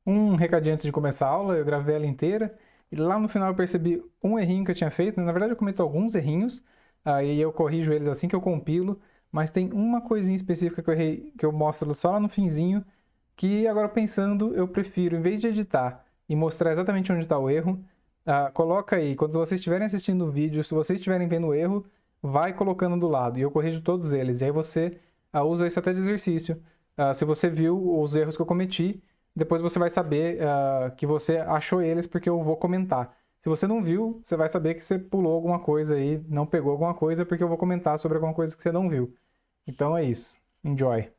Um recadinho antes de começar a aula, eu gravei ela inteira e lá no final eu percebi um errinho que eu tinha feito. Na verdade, eu cometo alguns errinhos, aí eu corrijo eles assim que eu compilo, mas tem uma coisinha específica que eu errei, que eu mostro só lá no finzinho, que agora pensando, eu prefiro, em vez de editar e mostrar exatamente onde está o erro, coloca aí, quando vocês estiverem assistindo o vídeo, se vocês estiverem vendo o erro, vai colocando do lado e eu corrijo todos eles. E aí você usa isso até de exercício. Se você viu os erros que eu cometi, depois você vai saber que você achou eles porque eu vou comentar. Se você não viu, você vai saber que você pulou alguma coisa aí, não pegou alguma coisa, porque eu vou comentar sobre alguma coisa que você não viu. Então é isso. Enjoy.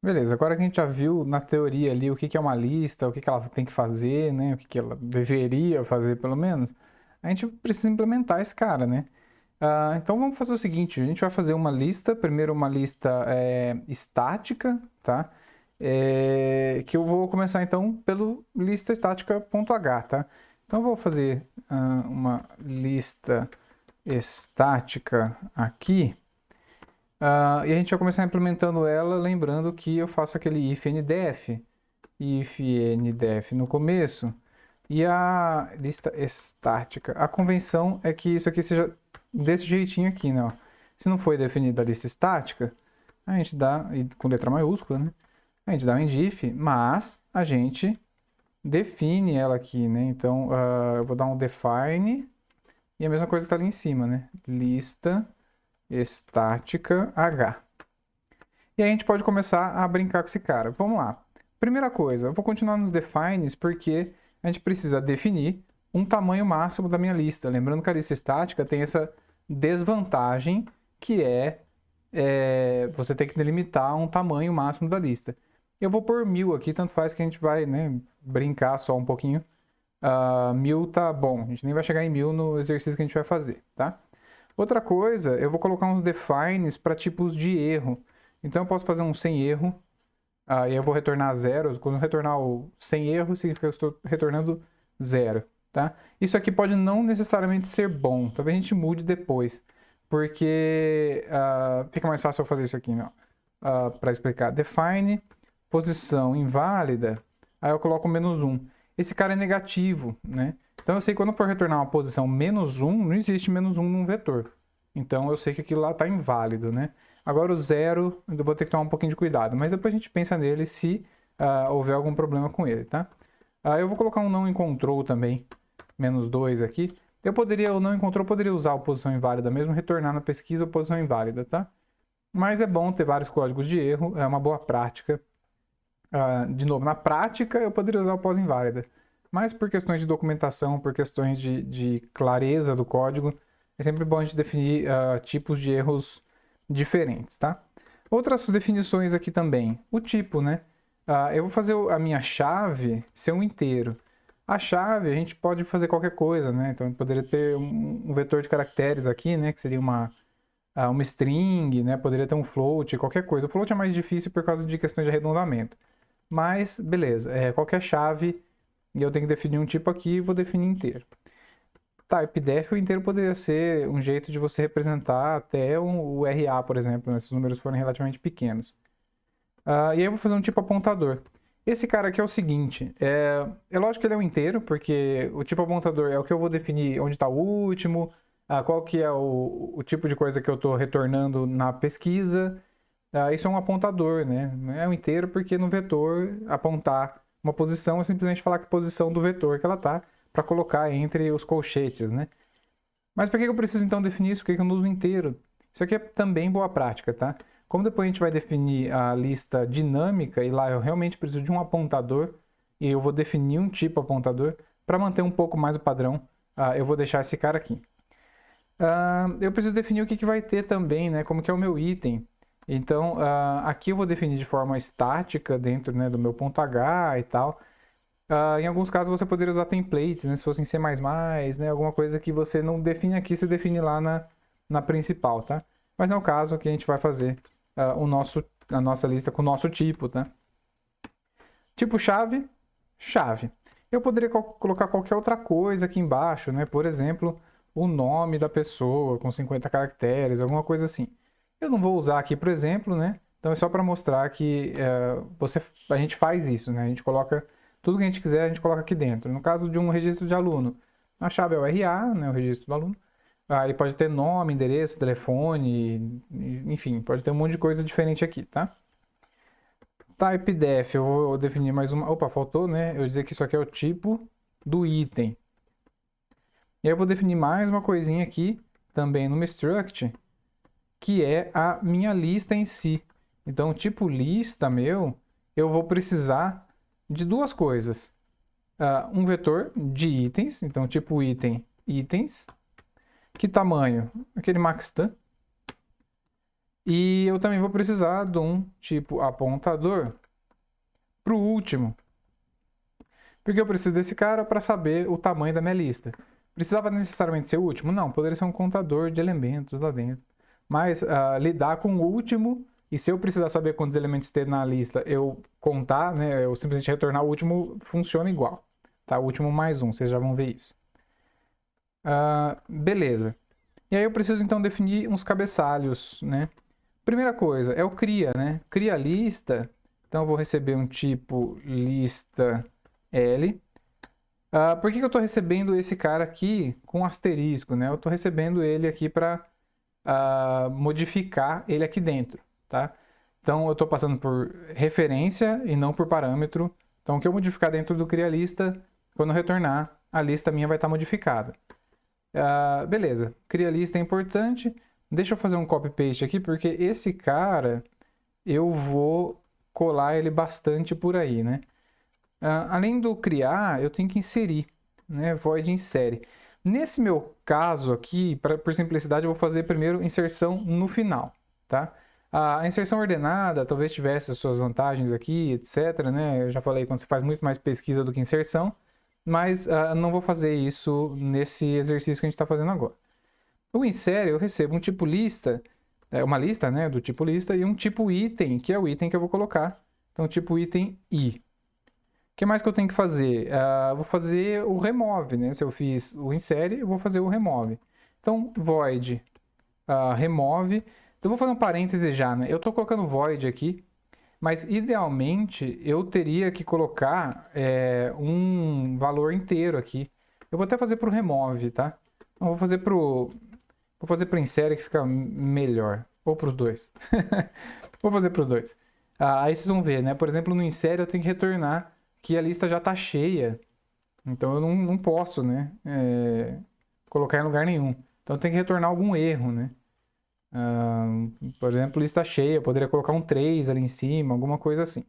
Beleza, agora que a gente já viu na teoria ali o que é uma lista, o que ela tem que fazer, né? O que ela deveria fazer, pelo menos, a gente precisa implementar esse cara, né? Então vamos fazer o seguinte, a gente vai fazer uma lista, primeiro uma lista estática, tá? Que eu vou começar então pelo lista estática.h, tá? Então eu vou fazer uma lista estática aqui, e a gente vai começar implementando ela, lembrando que eu faço aquele if ndef no começo, e a lista estática. A convenção é que isso aqui seja desse jeitinho aqui, né? Ó. Se não foi definida a lista estática, a gente dá, com letra maiúscula, né? A gente dá um endif, mas a gente define ela aqui, né? Então, eu vou dar um define, e a mesma coisa está ali em cima, né? Lista estática h. E aí a gente pode começar a brincar com esse cara. Vamos lá. Primeira coisa, eu vou continuar nos defines porque a gente precisa definir um tamanho máximo da minha lista. Lembrando que a lista estática tem essa desvantagem que você tem que delimitar um tamanho máximo da lista. Eu vou pôr 1000 aqui, tanto faz que a gente vai brincar só um pouquinho. 1000 tá bom, a gente nem vai chegar em 1000 no exercício que a gente vai fazer, tá? Outra coisa, eu vou colocar uns defines para tipos de erro. Então eu posso fazer um sem erro, e eu vou retornar zero. Quando eu retornar o sem erro, significa que eu estou retornando zero, tá? Isso aqui pode não necessariamente ser bom, talvez a gente mude depois, porque fica mais fácil eu fazer isso aqui, para explicar. Define posição inválida, aí eu coloco -1. Esse cara é negativo, né? Então eu sei que quando eu for retornar uma posição -1, não existe -1 num vetor. Então eu sei que aquilo lá está inválido, né? Agora o zero, eu vou ter que tomar um pouquinho de cuidado, mas depois a gente pensa nele se houver algum problema com ele, tá? Eu vou colocar um não encontrou também, -2 aqui. O não encontrou, poderia usar a posição inválida mesmo, retornar na pesquisa a posição inválida, tá? Mas é bom ter vários códigos de erro, é uma boa prática. De novo, na prática eu poderia usar o pós-inválida, mas por questões de documentação, por questões de clareza do código, é sempre bom a gente definir tipos de erros diferentes, tá? Outras definições aqui também. O tipo, né? Eu vou fazer a minha chave ser um inteiro. A chave a gente pode fazer qualquer coisa, né? Então eu poderia ter um vetor de caracteres aqui, né? Que seria uma string, né? Poderia ter um float, qualquer coisa. O float é mais difícil por causa de questões de arredondamento. Mas, beleza, qualquer chave, e eu tenho que definir um tipo aqui, vou definir inteiro. Typedef, o inteiro poderia ser um jeito de você representar até o RA, por exemplo, né, se os números forem relativamente pequenos. E aí eu vou fazer um tipo apontador. Esse cara aqui é o seguinte, é lógico que ele é um inteiro, porque o tipo apontador é o que eu vou definir onde está o último, qual que é o tipo de coisa que eu estou retornando na pesquisa. Isso é um apontador, né? Não é um inteiro porque no vetor apontar uma posição é simplesmente falar que posição do vetor que ela está para colocar entre os colchetes, né? Mas por que eu preciso então definir isso? Por que eu não uso inteiro? Isso aqui é também boa prática, tá? Como depois a gente vai definir a lista dinâmica e lá eu realmente preciso de um apontador e eu vou definir um tipo apontador para manter um pouco mais o padrão, eu vou deixar esse cara aqui. Eu preciso definir o que vai ter também, né? Como que é o meu item. Então, aqui eu vou definir de forma estática dentro, né, do meu ponto H e tal. Em alguns casos você poderia usar templates, né, se fosse em C++, né, alguma coisa que você não define aqui, você define lá na principal, tá? Mas não é o caso que a gente vai fazer a nossa lista com o nosso tipo, tá? Tipo chave, chave. Eu poderia colocar qualquer outra coisa aqui embaixo, né? Por exemplo, o nome da pessoa com 50 caracteres, alguma coisa assim. Eu não vou usar aqui, por exemplo, né? Então é só para mostrar que a gente faz isso, né? A gente coloca Tudo que a gente quiser, a gente coloca aqui dentro. No caso de um registro de aluno, a chave é o RA, né, o registro do aluno. Aí pode ter nome, endereço, telefone, enfim, pode ter um monte de coisa diferente aqui, tá? Type def, eu vou definir mais uma. Opa, faltou, né? Eu dizer que isso aqui é o tipo do item. E aí eu vou definir mais uma coisinha aqui, também no struct, que é a minha lista em si. Então, o tipo lista meu, eu vou precisar de duas coisas. Um vetor de itens, então tipo item, itens. Que tamanho? Aquele maxtan. E eu também vou precisar de um tipo apontador para o último. Porque eu preciso desse cara para saber o tamanho da minha lista. Precisava necessariamente ser o último? Não, poderia ser um contador de elementos lá dentro. Mas lidar com o último, e se eu precisar saber quantos elementos tem na lista, eu contar, né, eu simplesmente retornar o último, funciona igual. Tá? O último mais um, vocês já vão ver isso. Beleza. E aí eu preciso então definir uns cabeçalhos, né? Primeira coisa é o cria, né? Cria lista. Então eu vou receber um tipo lista L. Por que eu estou recebendo esse cara aqui com asterisco, né? Eu estou recebendo ele aqui para modificar ele aqui dentro, tá? Então eu estou passando por referência e não por parâmetro. Então o que eu modificar dentro do cria lista, quando eu retornar, a lista minha vai estar modificada. Beleza, cria lista é importante. Deixa eu fazer um copy-paste aqui, porque esse cara eu vou colar ele bastante por aí, né? Além do criar, eu tenho que inserir, né? Void insere. Nesse meu caso aqui, por simplicidade, eu vou fazer primeiro inserção no final, tá? A inserção ordenada talvez tivesse as suas vantagens aqui, etc, né? Eu já falei quando você faz muito mais pesquisa do que inserção, mas não vou fazer isso nesse exercício que a gente está fazendo agora. O insere, eu recebo um tipo lista, uma lista, né, do tipo lista, e um tipo item, que é o item que eu vou colocar. Então, tipo item i. O que mais que eu tenho que fazer? Vou fazer o remove, né? Se eu fiz o insere, eu vou fazer o remove. Então, void remove. Então, eu vou fazer um parêntese já, né? Eu estou colocando void aqui, mas idealmente eu teria que colocar um valor inteiro aqui. Eu vou até fazer para o remove, tá? Então, vou fazer para o insere que fica melhor. Ou para os dois. Vou fazer para os dois. Aí vocês vão ver, né? Por exemplo, no insere eu tenho que retornar que a lista já está cheia. Então eu não posso, né? Colocar em lugar nenhum. Então eu tenho que retornar algum erro, né? Por exemplo, lista cheia. Eu poderia colocar um 3 ali em cima, alguma coisa assim.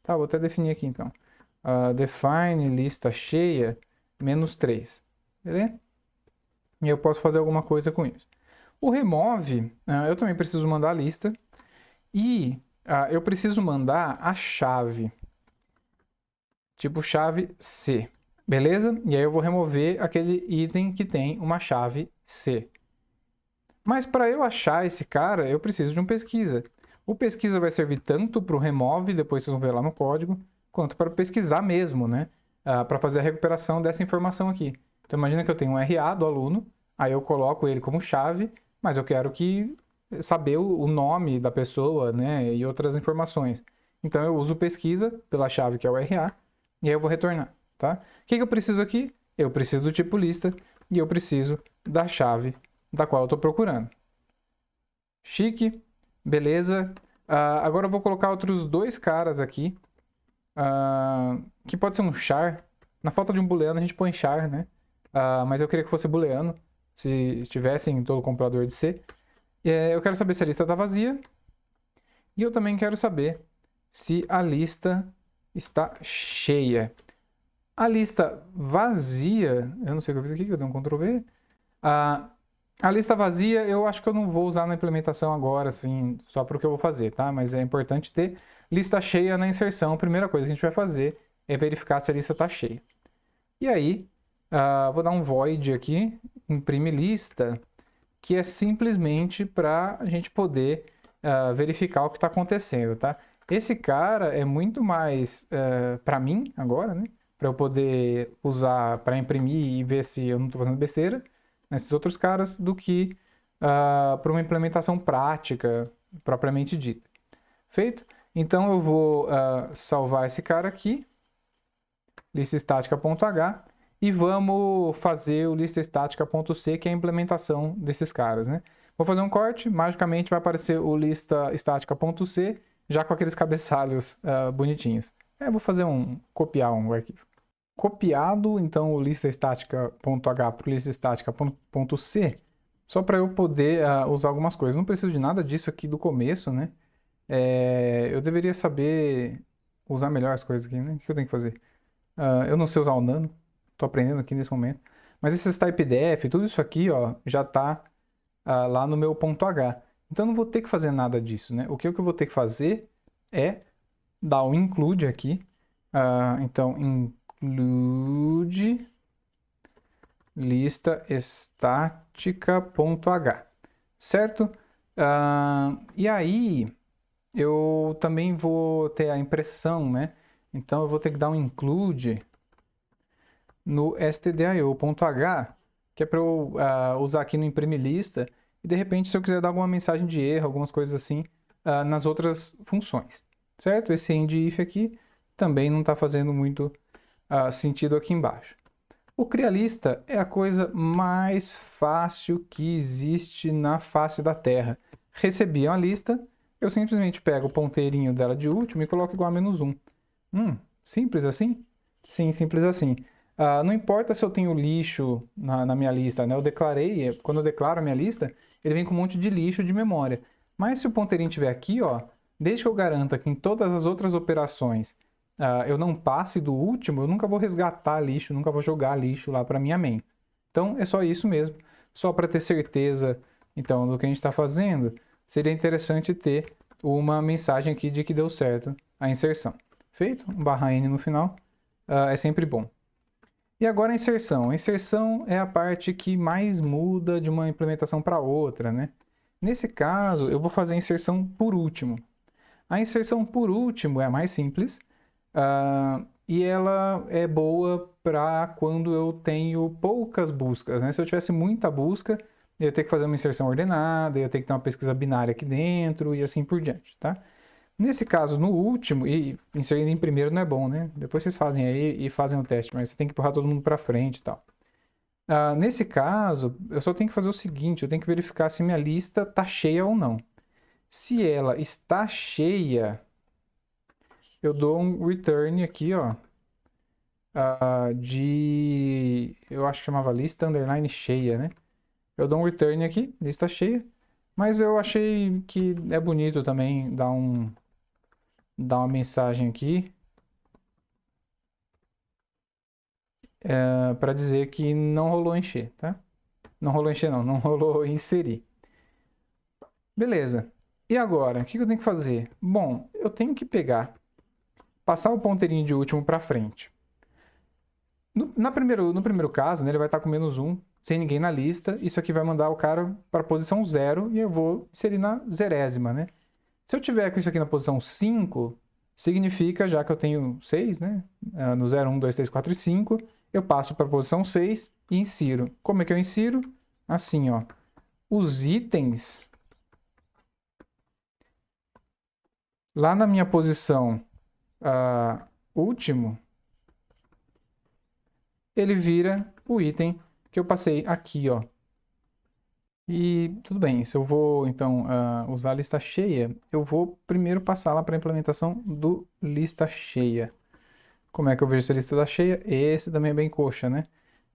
Tá, vou até definir aqui então. Define lista cheia menos 3. Beleza? E eu posso fazer alguma coisa com isso. O remove, eu também preciso mandar a lista. E eu preciso mandar a chave. Tipo chave C. Beleza? E aí eu vou remover aquele item que tem uma chave C. Mas para eu achar esse cara, eu preciso de um pesquisa. O pesquisa vai servir tanto para o remove, depois vocês vão ver lá no código, quanto para pesquisar mesmo, né? Para fazer a recuperação dessa informação aqui. Então imagina que eu tenho um RA do aluno, aí eu coloco ele como chave, mas eu quero saber o nome da pessoa, né? E outras informações. Então eu uso pesquisa pela chave que é o RA, e aí eu vou retornar, tá? O que eu preciso aqui? Eu preciso do tipo lista e eu preciso da chave da qual eu estou procurando. Chique, beleza. Agora eu vou colocar outros dois caras aqui, que pode ser um char. Na falta de um booleano a gente põe char, né? Mas eu queria que fosse booleano, se estivesse em todo computador de C. Eu quero saber se a lista está vazia. E eu também quero saber se a lista está cheia. A lista vazia, eu não sei o que eu fiz aqui, que eu dei um Ctrl V. A lista vazia eu acho que eu não vou usar na implementação agora, assim, só para o que eu vou fazer, tá? Mas é importante ter lista cheia na inserção. A primeira coisa que a gente vai fazer é verificar se a lista está cheia. E aí, vou dar um void aqui, imprime lista, que é simplesmente para a gente poder verificar o que está acontecendo, tá? Esse cara é muito mais para mim agora, né? Para eu poder usar para imprimir e ver se eu não estou fazendo besteira nesses outros caras, do que para uma implementação prática propriamente dita. Feito? Então eu vou salvar esse cara aqui. lista estática.h, e vamos fazer o lista estática.c, que é a implementação desses caras, né? Vou fazer um corte, magicamente vai aparecer o lista estática.c, já com aqueles cabeçalhos bonitinhos. Vou fazer copiar um arquivo. Copiado, então, o lista estática.h para o lista estática.c, só para eu poder usar algumas coisas. Não preciso de nada disso aqui do começo, né? Eu deveria saber usar melhor as coisas aqui, né? O que eu tenho que fazer? Eu não sei usar o nano, estou aprendendo aqui nesse momento. Mas esses typedef, tudo isso aqui, ó, já está lá no meu ponto H. Então, eu não vou ter que fazer nada disso, né? O que eu vou ter que fazer é dar um include aqui. Então, include lista estática.h, certo? E aí, eu também vou ter a impressão, né? Então, eu vou ter que dar um include no stdio.h, que é para eu usar aqui no imprimir lista, e de repente, se eu quiser dar alguma mensagem de erro, algumas coisas assim, nas outras funções, certo? Esse end if aqui também não está fazendo muito sentido aqui embaixo. O crialista é a coisa mais fácil que existe na face da Terra. Recebi uma lista, eu simplesmente pego o ponteirinho dela de último e coloco igual a -1. Simples assim? Sim, simples assim. Não importa se eu tenho lixo na minha lista, né? Eu declarei, quando eu declaro a minha lista, ele vem com um monte de lixo de memória. Mas se o ponteirinho estiver aqui, ó, desde que eu garanta que em todas as outras operações eu não passe do último, eu nunca vou resgatar lixo, nunca vou jogar lixo lá para minha main. Então é só isso mesmo. Só para ter certeza então do que a gente está fazendo, seria interessante ter uma mensagem aqui de que deu certo a inserção. Feito? Um /n no final é sempre bom. E agora a inserção. A inserção é a parte que mais muda de uma implementação para outra, né? Nesse caso, eu vou fazer a inserção por último. A inserção por último é a mais simples, e ela é boa para quando eu tenho poucas buscas, né? Se eu tivesse muita busca, eu ia ter que fazer uma inserção ordenada, eu ia ter que ter uma pesquisa binária aqui dentro e assim por diante, tá? Nesse caso, no último, e inserindo em primeiro não é bom, né? Depois vocês fazem aí e fazem o teste, mas você tem que empurrar todo mundo para frente e tal. Nesse caso, eu só tenho que fazer o seguinte, eu tenho que verificar se minha lista está cheia ou não. Se ela está cheia, eu dou um return aqui, ó, eu acho que chamava lista underline cheia, né? Eu dou um return aqui, lista cheia, mas eu achei que é bonito também dar uma mensagem aqui para dizer que não rolou encher, tá? Não rolou encher não rolou inserir. Beleza. E agora, o que eu tenho que fazer? Bom, eu tenho que passar o ponteirinho de último para frente. No primeiro caso, né, ele vai estar com -1, sem ninguém na lista. Isso aqui vai mandar o cara para a posição 0 e eu vou inserir na 0ª, né? Se eu tiver com isso aqui na posição 5, significa, já que eu tenho 6, né? No 0, 1, 2, 3, 4 e 5, eu passo para a posição 6 e insiro. Como é que eu insiro? Assim, ó. Os itens lá na minha posição último, ele vira o item que eu passei aqui, ó. E tudo bem, se eu vou então usar a lista cheia, eu vou primeiro passar lá para a implementação do lista cheia. Como é que eu vejo essa lista da cheia? Esse também é bem coxa, né?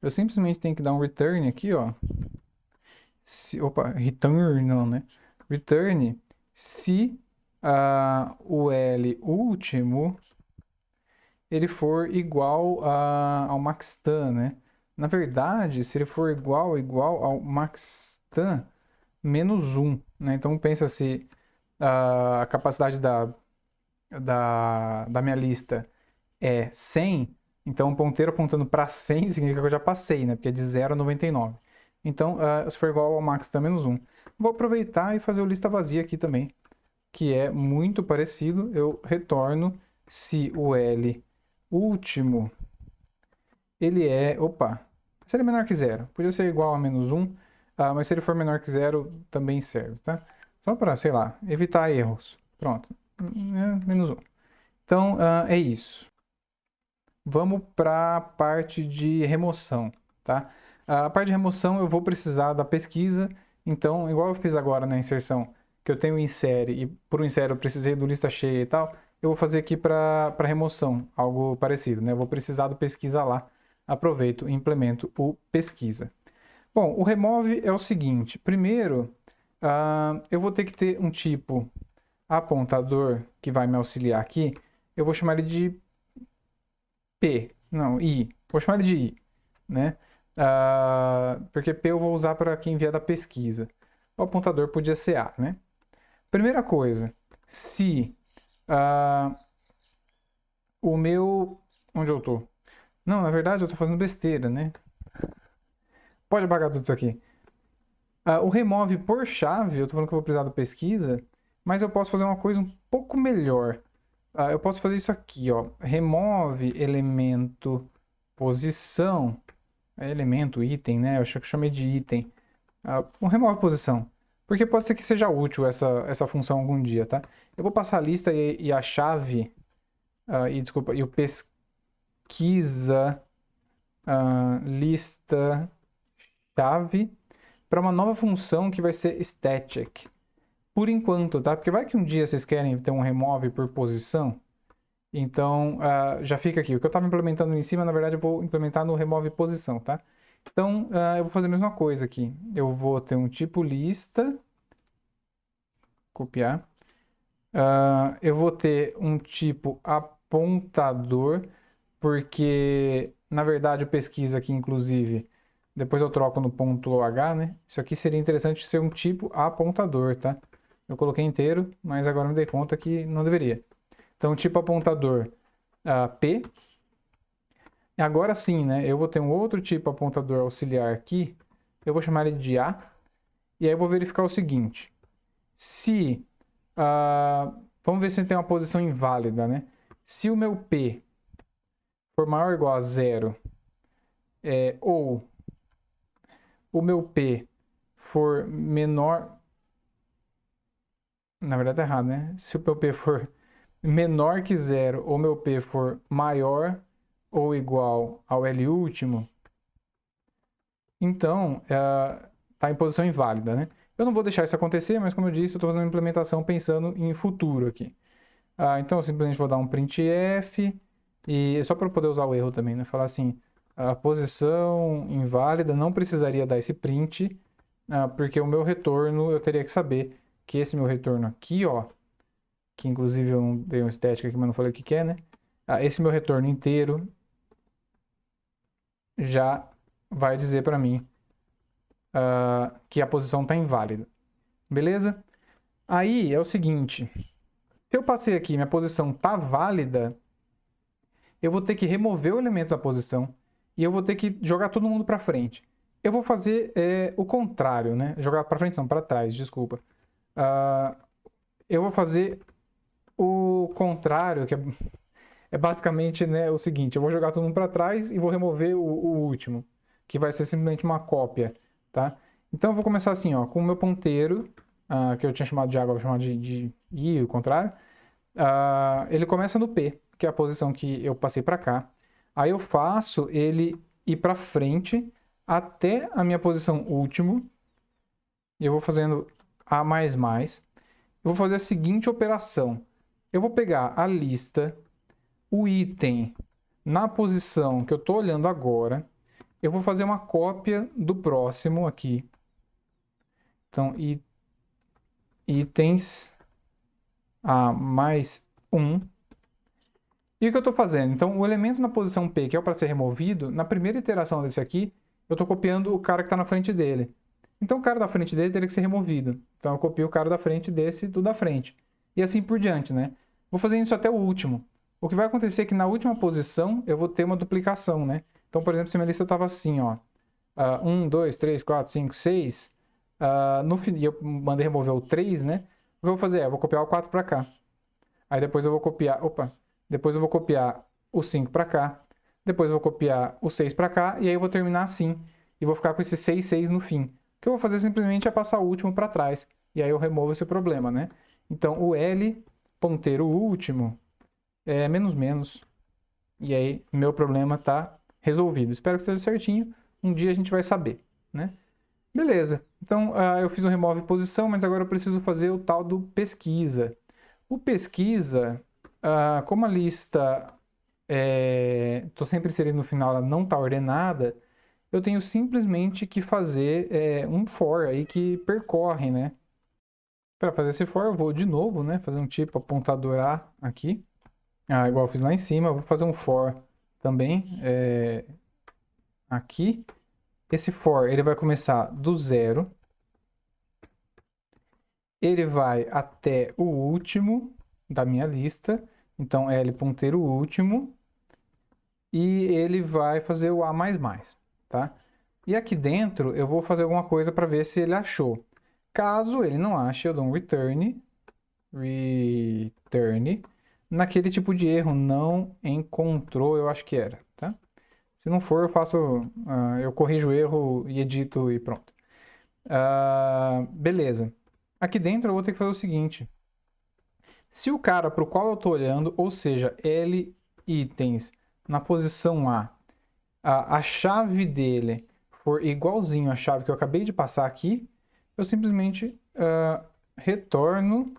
Eu simplesmente tenho que dar um return aqui, ó. Return não, né? Return se o L último ele for igual ao maxtan, né? Na verdade, se ele for igual ao maxtan -1, né? Então pensa se a capacidade da minha lista é 100, então o ponteiro apontando para 100 significa que eu já passei, né? Porque é de 0 a 99. Então, se for igual ao maxtan -1. Vou aproveitar e fazer o lista vazia aqui também, que é muito parecido. Eu retorno se o L último ele é... Opa! Se ele é menor que 0, podia ser igual a -1, mas se ele for menor que 0, também serve, tá? Só para, sei lá, evitar erros. Pronto. -1. Então, é isso. vamos para a parte de remoção, tá? A parte de remoção eu vou precisar da pesquisa, então, igual eu fiz agora na inserção, que eu tenho insere e por insere eu precisei do lista cheia e tal, eu vou fazer aqui para remoção, algo parecido, né? Eu vou precisar do pesquisa lá, aproveito e implemento o pesquisa. Bom, o remove é o seguinte, primeiro, eu vou ter que ter um tipo apontador que vai me auxiliar aqui, eu vou chamar ele de P, não, I, vou chamar ele de I, né? Porque P eu vou usar para quem vier da pesquisa. O apontador podia ser A, né? Primeira coisa, se o meu... Onde eu tô? Não, na verdade eu tô fazendo besteira, né? Pode apagar tudo isso aqui. O remove por chave, eu tô falando que eu vou precisar do pesquisa, mas eu posso fazer uma coisa um pouco melhor. Eu posso fazer isso aqui, ó. Remove elemento posição. Elemento, item, né? Eu acho que eu chamei de item. Um remove posição. Porque pode ser que seja útil essa função algum dia, tá? Eu vou passar a lista e a chave. Desculpa, e o pesquisa lista chave para uma nova função que vai ser static. Por enquanto, tá? Porque vai que um dia vocês querem ter um remove por posição. Então, já fica aqui. O que eu estava implementando em cima, na verdade, eu vou implementar no remove posição, tá? Então, eu vou fazer a mesma coisa aqui. Eu vou ter um tipo lista. Copiar. Eu vou ter um tipo apontador, porque, na verdade, o pesquisa aqui, inclusive, depois eu troco no ponto H, né? Isso aqui seria interessante ser um tipo apontador, tá? Eu coloquei inteiro, mas agora me dei conta que não deveria. Então, tipo apontador P. Agora sim, né? Eu vou ter um outro tipo apontador auxiliar aqui. Eu vou chamar ele de A. E aí eu vou verificar o seguinte. Se... vamos ver se tem uma posição inválida, né? Se o meu P for maior ou igual a 0, ou o meu P for menor... Na verdade é errado, né? Se o meu P for menor que 0 ou meu P for maior ou igual ao L último, então está em posição inválida, né? Eu não vou deixar isso acontecer, mas como eu disse, eu estou fazendo uma implementação pensando em futuro aqui. Então eu simplesmente vou dar um printf, e só para poder usar o erro também, né? Falar assim, a posição inválida não precisaria dar esse print, porque o meu retorno eu teria que saber que esse meu retorno aqui, ó, que inclusive eu não dei uma estética aqui, mas não falei o que é, né? Esse meu retorno inteiro já vai dizer para mim que a posição está inválida. Beleza? Aí é o seguinte, se eu passei aqui, minha posição está válida, eu vou ter que remover o elemento da posição e eu vou ter que jogar todo mundo para frente. Eu vou fazer o contrário, né? Jogar para frente não, para trás, desculpa. Eu vou fazer o contrário, que é basicamente, né, o seguinte, eu vou jogar todo mundo para trás e vou remover o último, que vai ser simplesmente uma cópia, tá? Então eu vou começar assim, ó, com o meu ponteiro, que eu tinha chamado de água, vou chamar de I, o contrário. Ele começa no P, que é a posição que eu passei para cá. Aí eu faço ele ir para frente até a minha posição último. E eu vou fazendo A++. Eu vou fazer a seguinte operação. Eu vou pegar a lista, o item na posição que eu estou olhando agora. Eu vou fazer uma cópia do próximo aqui. Então, itens A mais 1. E o que eu estou fazendo? Então, o elemento na posição P, que é para ser removido, na primeira iteração desse aqui, eu estou copiando o cara que está na frente dele. Então, o cara da frente dele teria que ser removido. Então, eu copio o cara da frente desse do da frente. E assim por diante, né? Vou fazer isso até o último. O que vai acontecer é que na última posição, eu vou ter uma duplicação, né? Então, por exemplo, se minha lista estava assim, ó. 1, 2, 3, 4, 5, 6. No fim, e eu mandei remover o 3, né? O que eu vou fazer? Eu vou copiar o 4 para cá. Aí depois eu vou copiar... Opa! Depois eu vou copiar o 5 para cá. Depois eu vou copiar o 6 para cá. E aí eu vou terminar assim. E vou ficar com esse 6, 6 no fim. O que eu vou fazer simplesmente é passar o último para trás. E aí eu removo esse problema, né? Então o L, ponteiro último, é menos menos. E aí, meu problema está resolvido. Espero que esteja certinho. Um dia a gente vai saber, né? Beleza. Então, eu fiz o remove posição, mas agora eu preciso fazer o tal do pesquisa. O pesquisa, como a lista estou sempre inserindo no final, ela não está ordenada, eu tenho simplesmente que fazer um for aí que percorre, né? Para fazer esse for, eu vou de novo, né? Fazer um tipo apontador A aqui. Igual eu fiz lá em cima, eu vou fazer um for também aqui. Esse for, ele vai começar do zero. Ele vai até o último da minha lista. Então, L ponteiro último. E ele vai fazer o A++, tá? E aqui dentro eu vou fazer alguma coisa para ver se ele achou. Caso ele não ache, eu dou um return naquele tipo de erro, não encontrou, eu acho que era, tá? Se não for, eu corrijo o erro e edito e pronto. Beleza. Aqui dentro eu vou ter que fazer o seguinte. Se o cara para o qual eu estou olhando, ou seja, L itens na posição a chave dele for igualzinho à chave que eu acabei de passar aqui, eu simplesmente retorno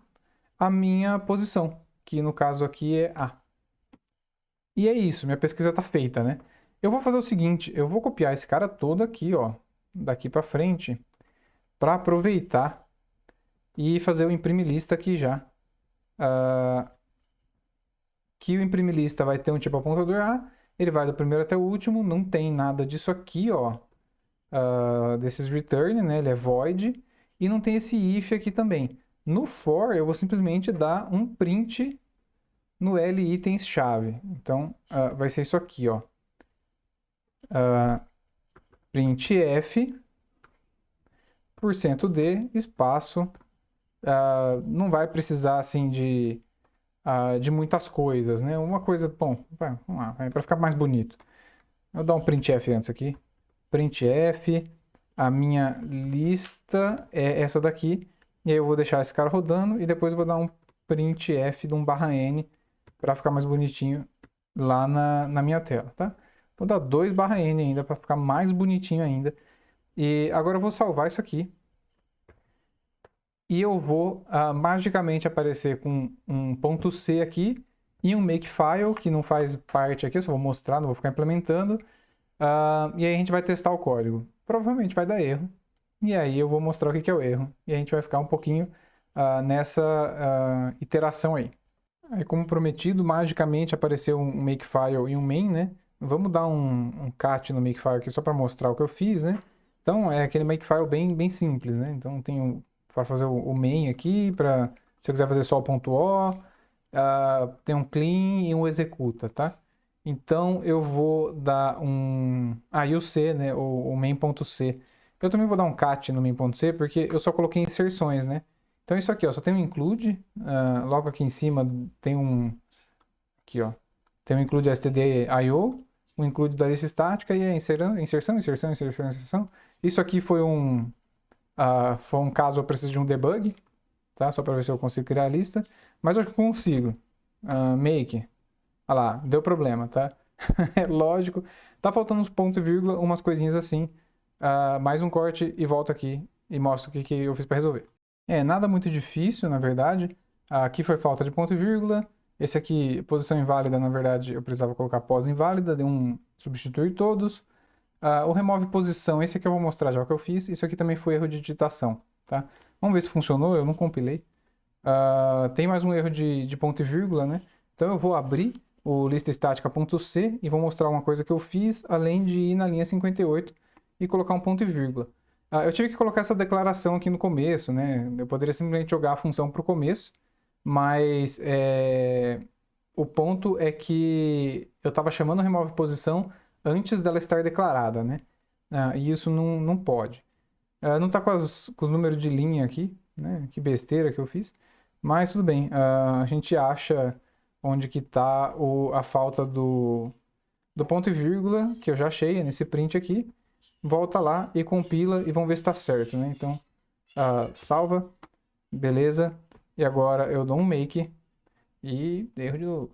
a minha posição, que no caso aqui é A. E é isso, minha pesquisa está feita, né? Eu vou fazer o seguinte, eu vou copiar esse cara todo aqui, ó, daqui para frente, para aproveitar e fazer o imprime lista aqui já. Que o imprime lista vai ter um tipo apontador A, ele vai do primeiro até o último, não tem nada disso aqui, ó, desses return, né? Ele é void, e não tem esse if aqui também. No for, eu vou simplesmente dar um print no L itens chave. Então, vai ser isso aqui, ó. Printf %d espaço. Não vai precisar assim de muitas coisas, né? Uma coisa, bom, vamos lá, para ficar mais bonito. Eu vou dar um printf antes aqui. Printf, a minha lista é essa daqui. E aí eu vou deixar esse cara rodando e depois eu vou dar um printf de um /n para ficar mais bonitinho lá na minha tela, tá? Vou dar 2/n ainda para ficar mais bonitinho ainda. E agora eu vou salvar isso aqui. E eu vou magicamente aparecer com um ponto C aqui e um makefile, que não faz parte aqui, eu só vou mostrar, não vou ficar implementando. E aí a gente vai testar o código. Provavelmente vai dar erro. E aí eu vou mostrar o que é o erro. E a gente vai ficar um pouquinho nessa iteração aí. Aí, como prometido, magicamente apareceu um makefile e um main, né? Vamos dar um cat no makefile aqui só para mostrar o que eu fiz, né? Então, é aquele makefile bem simples, né? Então, tem para fazer o main aqui, para se eu quiser fazer só o ponto .o, tem um clean e um executa, tá? Então, eu vou dar e o C, né? O main.c. Eu também vou dar um cat no main.c, porque eu só coloquei inserções, né? Então, isso aqui, ó, só tem um include. Logo aqui em cima tem aqui, ó. Tem um include std.io, um include da lista estática e a inserção. Isso aqui foi um caso eu preciso de um debug, tá? Só para ver se eu consigo criar a lista. Mas eu acho que consigo. Make. Olha lá, deu problema, tá? É lógico. Tá faltando uns pontos e vírgula, umas coisinhas assim. Mais um corte e volto aqui e mostro o que eu fiz para resolver. Nada muito difícil, na verdade. Aqui foi falta de ponto e vírgula. Esse aqui, posição inválida, na verdade, eu precisava colocar pós inválida, deu substituir todos. O remove posição, esse aqui eu vou mostrar já o que eu fiz. Isso aqui também foi erro de digitação, tá? Vamos ver se funcionou, eu não compilei. Tem mais um erro de ponto e vírgula, né? Então eu vou abrir o lista estática.c e vou mostrar uma coisa que eu fiz, além de ir na linha 58 e colocar um ponto e vírgula. Eu tive que colocar essa declaração aqui no começo, né? Eu poderia simplesmente jogar a função para o começo, mas o ponto é que eu estava chamando remove posição antes dela estar declarada, né? E isso não pode. Não está com os números de linha aqui, né? Que besteira que eu fiz. Mas tudo bem, a gente acha onde que está a falta do ponto e vírgula, que eu já achei, nesse print aqui. Volta lá e compila e vamos ver se está certo, né? Então, salva, beleza. E agora eu dou um make e erro de novo.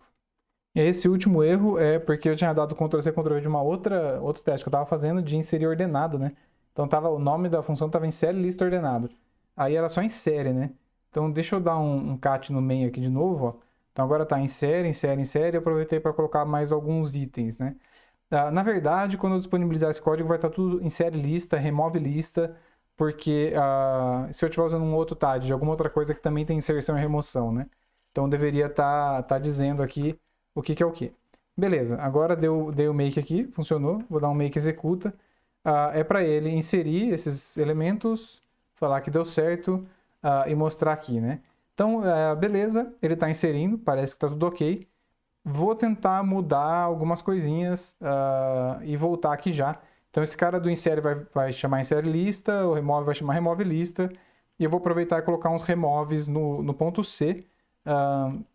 Esse último erro é porque eu tinha dado Ctrl+C, Ctrl+V de outro teste que eu estava fazendo de inserir ordenado, né? Então o nome da função estava em série lista ordenado. Aí era só em série, né? Então deixa eu dar um cat no meio aqui de novo, ó. Então agora está em série, em série, em série. Eu aproveitei para colocar mais alguns itens, né? Na verdade, quando eu disponibilizar esse código, vai estar tudo em série lista, remove lista, porque se eu estiver usando um outro TAD de alguma outra coisa que também tem inserção e remoção, né? Então deveria estar dizendo aqui o que é o que. Beleza, agora dei o make aqui, funcionou. Vou dar um make executa. É para ele inserir esses elementos, falar que deu certo e mostrar aqui, né? Então, beleza, ele está inserindo, parece que está tudo ok. Vou tentar mudar algumas coisinhas e voltar aqui já. Então esse cara do insere vai chamar insere lista, o remove vai chamar remove lista. E eu vou aproveitar e colocar uns removes no ponto C.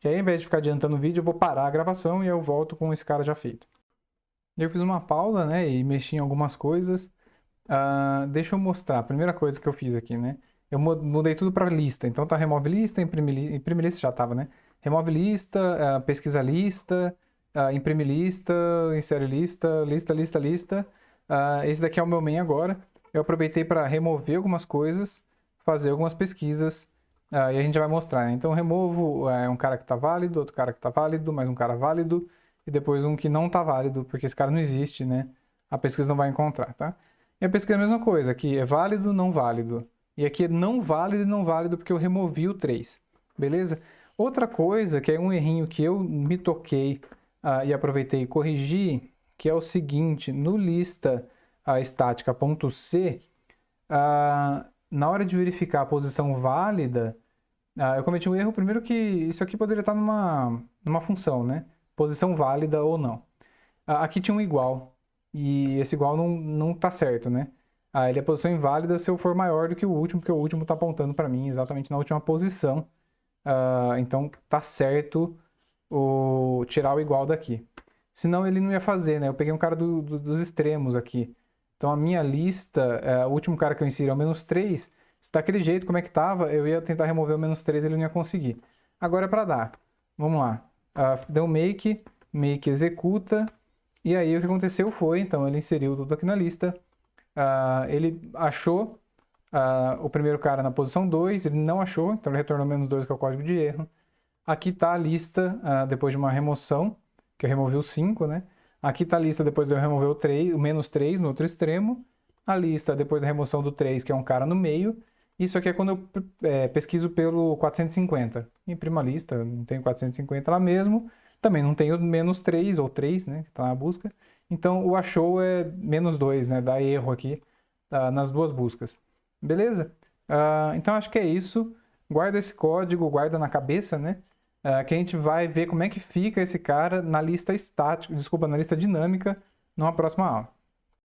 E aí, ao invés de ficar adiantando o vídeo, eu vou parar a gravação e eu volto com esse cara já feito. Eu fiz uma pausa, né, e mexi em algumas coisas. Deixa eu mostrar. A primeira coisa que eu fiz aqui, né? Eu mudei tudo para lista. Então tá remove lista, imprime lista já tava, né? Remove lista, pesquisa lista, imprime lista, insere lista, lista. Esse daqui é o meu main agora. Eu aproveitei para remover algumas coisas, fazer algumas pesquisas, e a gente vai mostrar, né? Então removo um cara que está válido, outro cara que está válido, mais um cara válido, e depois um que não está válido, porque esse cara não existe, né? A pesquisa não vai encontrar, tá? E a pesquisa é a mesma coisa, aqui é válido, não válido. E aqui é não válido e não válido porque eu removi o 3, beleza? Outra coisa, que é um errinho que eu me toquei e aproveitei e corrigi, que é o seguinte, no lista estática.c, na hora de verificar a posição válida, eu cometi um erro, primeiro que isso aqui poderia estar numa função, né? Posição válida ou não. Aqui tinha um igual, e esse igual não tá certo, né? Ele é posição inválida se eu for maior do que o último, porque o último está apontando para mim exatamente na última posição. Então tá certo tirar o igual daqui. Senão ele não ia fazer, né? Eu peguei um cara dos extremos aqui. Então a minha lista, o último cara que eu inseri é o -3. Se daquele jeito, como é que tava, eu ia tentar remover o -3 e ele não ia conseguir. Agora é para dar. Vamos lá. Deu make executa. E aí o que aconteceu foi, então ele inseriu tudo aqui na lista. Ele achou o primeiro cara na posição 2, ele não achou, então ele retornou -2, que é o código de erro. Aqui está a lista depois de uma remoção, que eu removi o 5, né? Aqui está a lista depois de eu remover o -3 no outro extremo. A lista depois da remoção do 3, que é um cara no meio. Isso aqui é quando eu pesquiso pelo 450. Imprimo a lista, não tenho 450 lá mesmo. Também não tenho -3 ou 3, né? Que está na busca. Então o achou é -2, né? Dá erro aqui nas duas buscas. Beleza? Então acho que é isso. Guarda esse código, guarda na cabeça, né? Que a gente vai ver como é que fica esse cara na lista estática, desculpa, na lista dinâmica, numa próxima aula.